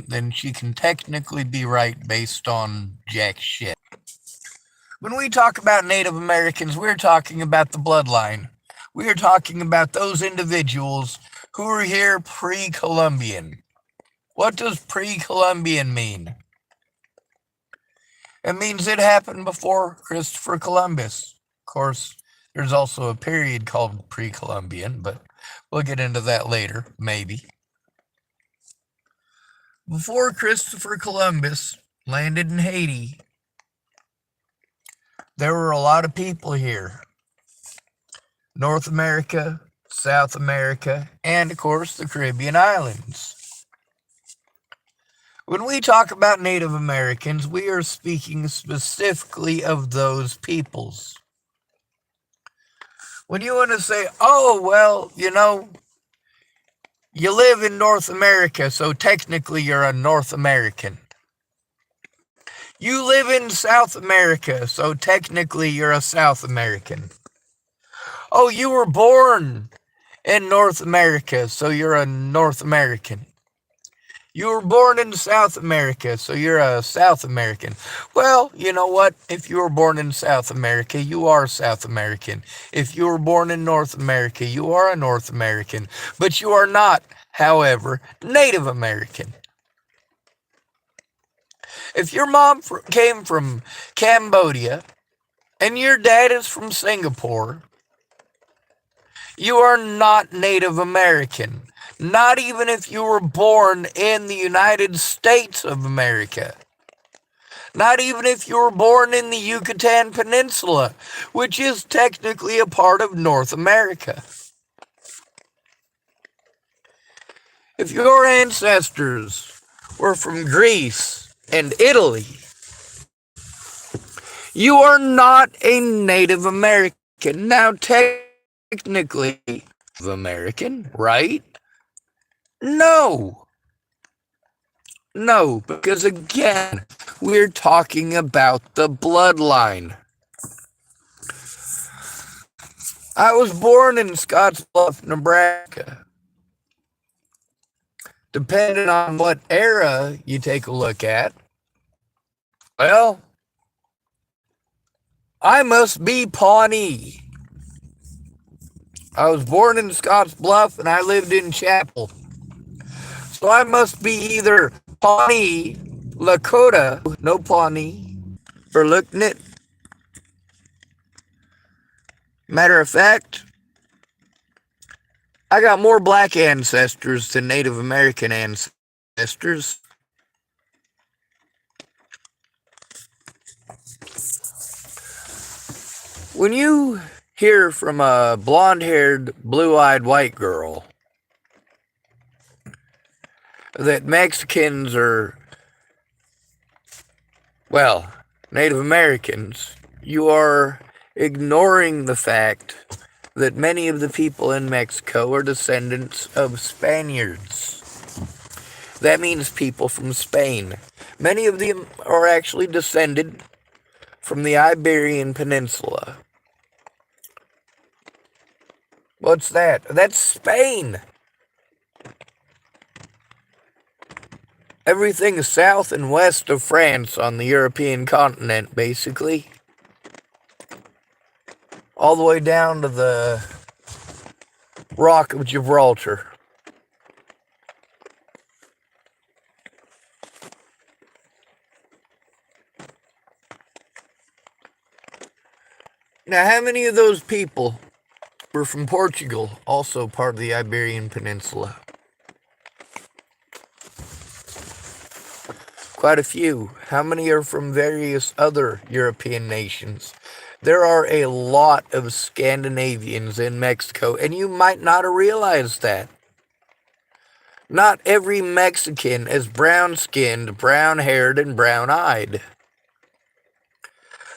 then she can technically be right based on jack shit. When we talk about Native Americans, we're talking about the bloodline. We are talking about those individuals who were here pre-Columbian. What does pre-Columbian mean? It means it happened before Christopher Columbus. Of course, there's also a period called pre-Columbian, but we'll get into that later, maybe. Before Christopher Columbus landed in Haiti, there were a lot of people here. North America, South America, and of course the Caribbean islands. When we talk about Native Americans, we are speaking specifically of those peoples. When you want to say, oh, well, you live in North America, so technically you're a North American. You live in South America, so technically you're a South American. Oh, you were born in North America, so you're a North American. You were born in South America, so you're a South American. Well, you know what? If you were born in South America, you are South American. If you were born in North America, you are a North American. But you are not, however, Native American. If your mom came from Cambodia and your dad is from Singapore, you are not Native American. Not even if you were born in the United States of America. Not even if you were born in the Yucatan Peninsula, which is technically a part of North America. If your ancestors were from Greece and Italy, you are not a Native American. Now, technically, American, right? No. No, because again, we're talking about the bloodline. I was born in Scottsbluff, Nebraska. Depending on what era you take a look at, well, I must be Pawnee. I was born in Scottsbluff and I lived in Chapel. So I must be either Pawnee, Lakota, no Pawnee, or Luknit. Matter of fact, I got more black ancestors than Native American ancestors. When you hear from a blonde-haired, blue-eyed white girl that Mexicans are, well, Native Americans, you are ignoring the fact that many of the people in Mexico are descendants of Spaniards. That means people from Spain. Many of them are actually descended from the Iberian Peninsula. What's that? That's Spain. Everything south and west of France on the European continent, basically. All the way down to the Rock of Gibraltar. Now, how many of those people were from Portugal, also part of the Iberian Peninsula? Quite a few. How many are from various other European nations? There are a lot of Scandinavians in Mexico, and you might not have realized that. Not every Mexican is brown-skinned, brown-haired, and brown-eyed.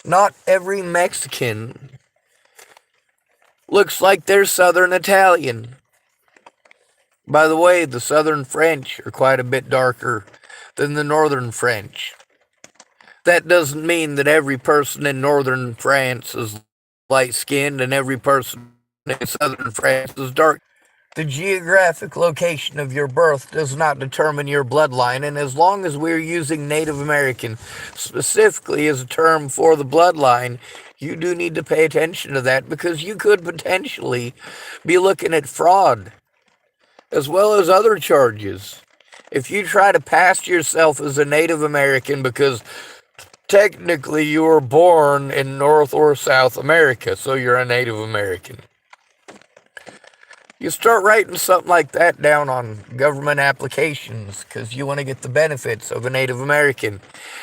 Not every Mexican looks like they're Southern Italian. By the way, the Southern French are quite a bit darker than the Northern French. That doesn't mean that every person in Northern France is light-skinned and every person in Southern France is dark. The geographic location of your birth does not determine your bloodline, and as long as we're using Native American specifically as a term for the bloodline, you do need to pay attention to that because you could potentially be looking at fraud as well as other charges. If you try to pass yourself as a Native American because technically you were born in North or South America, so you're a Native American. You start writing something like that down on government applications because you want to get the benefits of a Native American.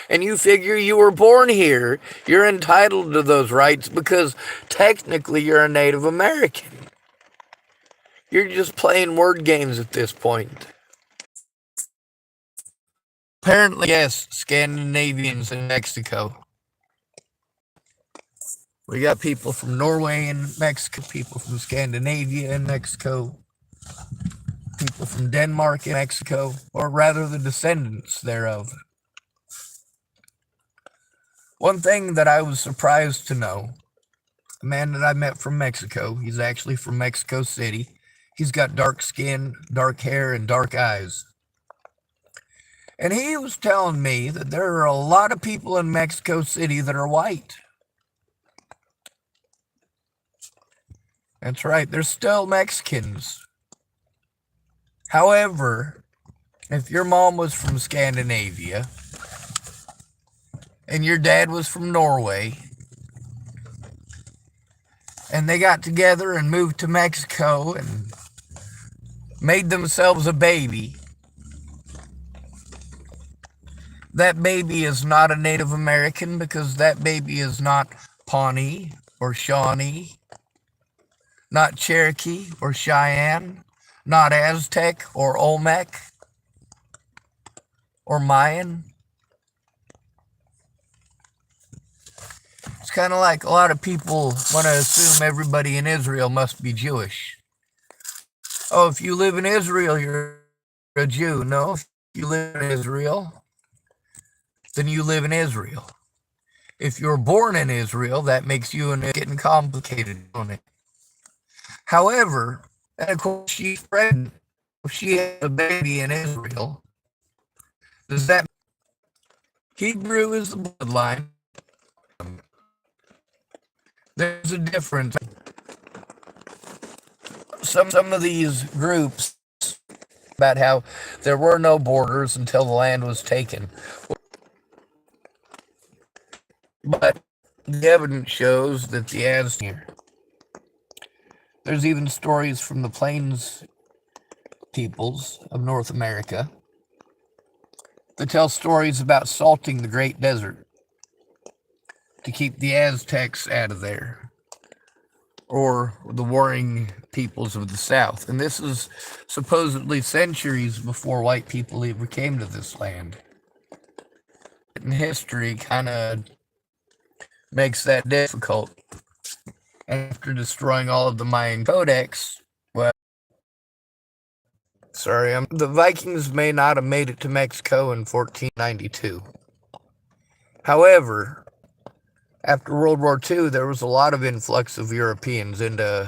And you figure you were born here, you're entitled to those rights because technically you're a Native American. You're just playing word games at this point. Apparently, yes, Scandinavians in Mexico. We got people from Norway in Mexico, people from Scandinavia in Mexico, people from Denmark in Mexico, or rather the descendants thereof. One thing that I was surprised to know, a man that I met from Mexico, he's actually from Mexico City. He's got dark skin, dark hair, and dark eyes. And he was telling me that there are a lot of people in Mexico City that are white. That's right, they're still Mexicans. However, if your mom was from Scandinavia and your dad was from Norway and they got together and moved to Mexico and made themselves a baby, that baby is not a Native American because that baby is not Pawnee or Shawnee, not Cherokee or Cheyenne, not Aztec or Olmec or Mayan. It's kind of like a lot of people want to assume everybody in Israel must be Jewish. Oh, if you live in Israel, you're a Jew. No, if you live in Israel, then you live in Israel. If you're born in Israel, that makes you and it getting complicated on it. However, and of course she's pregnant. If she has a baby in Israel, does that Hebrew is the bloodline? There's a difference. Some of these groups about how there were no borders until the land was taken. But the evidence shows that the Aztecs. There's even stories from the Plains peoples of North America that tell stories about salting the Great Desert to keep the Aztecs out of there, or the warring peoples of the South. And this is supposedly centuries before white people ever came to this land. And history kind of makes that difficult. After destroying all of the Mayan codex, well, the Vikings may not have made it to Mexico in 1492. However, after World War II, there was a lot of influx of Europeans into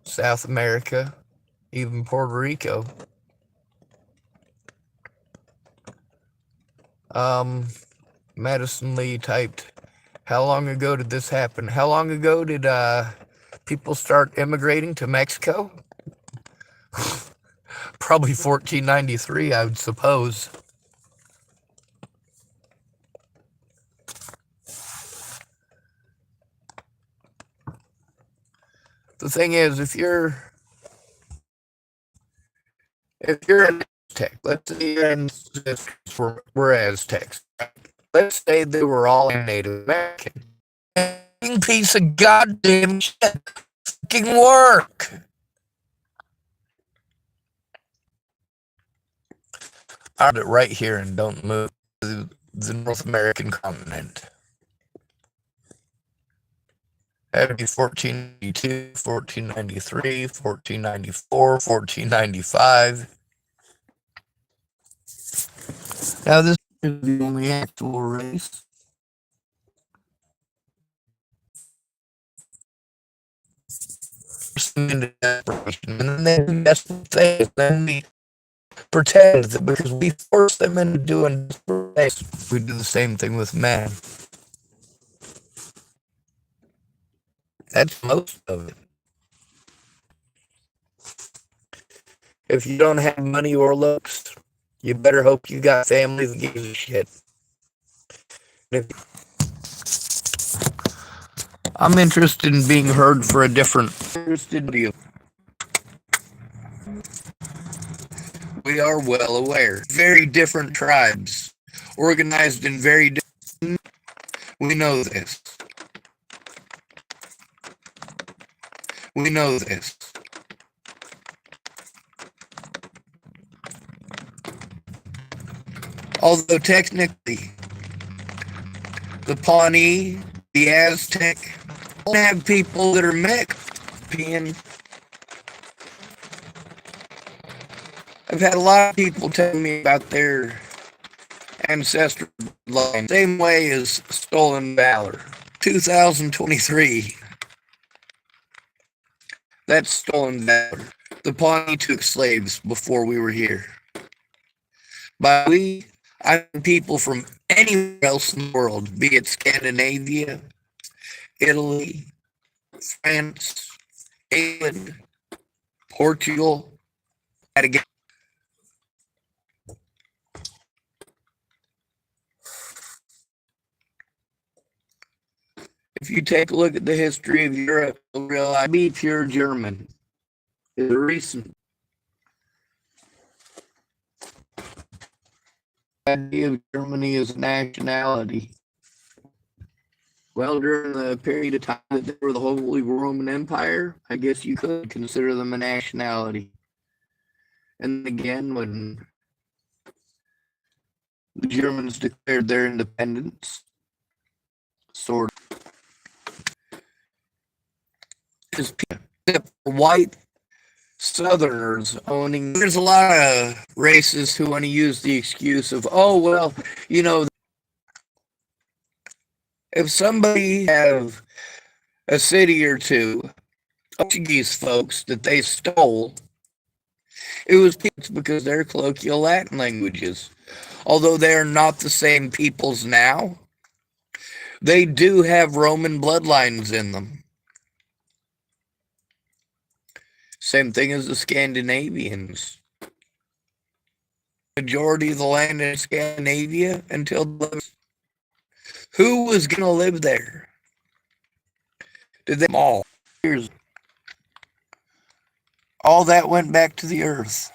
South America, even Puerto Rico. Madison Lee typed, how long ago did this happen? How long ago did people start immigrating to Mexico? Probably 1493, I would suppose. The thing is, if you're an Aztec, let's say your ancestors were Aztecs. Let's say they were all Native American. Piece of goddamn shit. Fucking work. I have it right here and don't move to the North American continent. That'd be 1492, 1493, 1494, 1495. Now this is the only actual race. them into desperation, and then they do desperate things. Then we pretend that because we force them into doing desperate things, we do the same thing with men. That's most of it. If you don't have money or looks, you better hope you got family that gives a shit. I'm interested in being heard for a different view. We are well aware. Very different tribes, organized in very different. We know this. We know this. Although technically, the Pawnee, the Aztec, don't have people that are mixed. I've had a lot of people tell me about their ancestral line. Same way as stolen valor. 2023. That's stolen valor. The Pawnee took slaves before we were here. By we, I mean people from anywhere else in the world, be it Scandinavia, Italy, France, England, Portugal, again. If you take a look at the history of Europe, you'll realize be pure German is a recent idea of Germany as a nationality. Well, during the period of time that they were the Holy Roman Empire, I guess you could consider them a nationality. And again, when the Germans declared their independence, sort of, except for white Southerners owning. There's a lot of racists who want to use the excuse of, oh, well, you know, if somebody have a city or two, Portuguese folks that they stole, it was because they're colloquial Latin languages. Although they are not the same peoples now, they do have Roman bloodlines in them. Same thing as the Scandinavians. Majority of the land in Scandinavia until who was going to live there? Did they all? Here's all that went back to the earth.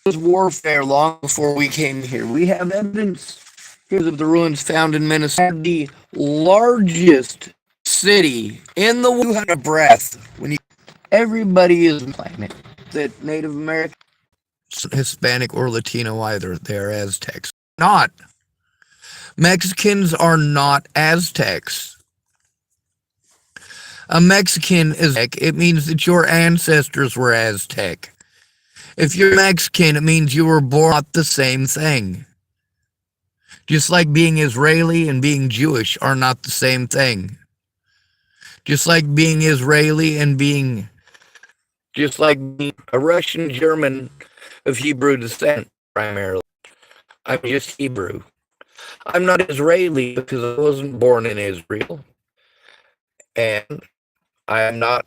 It was warfare long before we came here. We have evidence. Here's of the ruins found in Minnesota, the largest city in the world. Had a breath when you. Everybody is planet that Native American, Hispanic, or Latino either. They're Aztecs. Not. Mexicans are not Aztecs. A Mexican is, it means that your ancestors were Aztec. If you're Mexican, it means you were born not the same thing. Just like being Israeli and being Jewish are not the same thing. Just like being Israeli and being, just like being a Russian German of Hebrew descent, primarily. I'm just Hebrew. I'm not Israeli because I wasn't born in Israel. And I am not.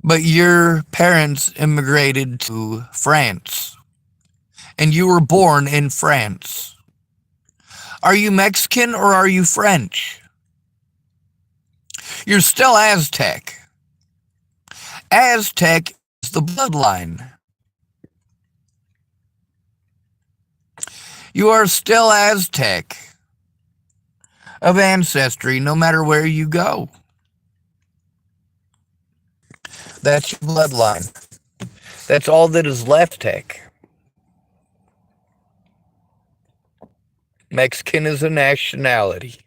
But your parents immigrated to France. And you were born in France. Are you Mexican or are you French? You're still Aztec. Aztec is the bloodline. You are still Aztec of ancestry no matter where you go. That's your bloodline. That's all that is left, Tech. Mexican is a nationality.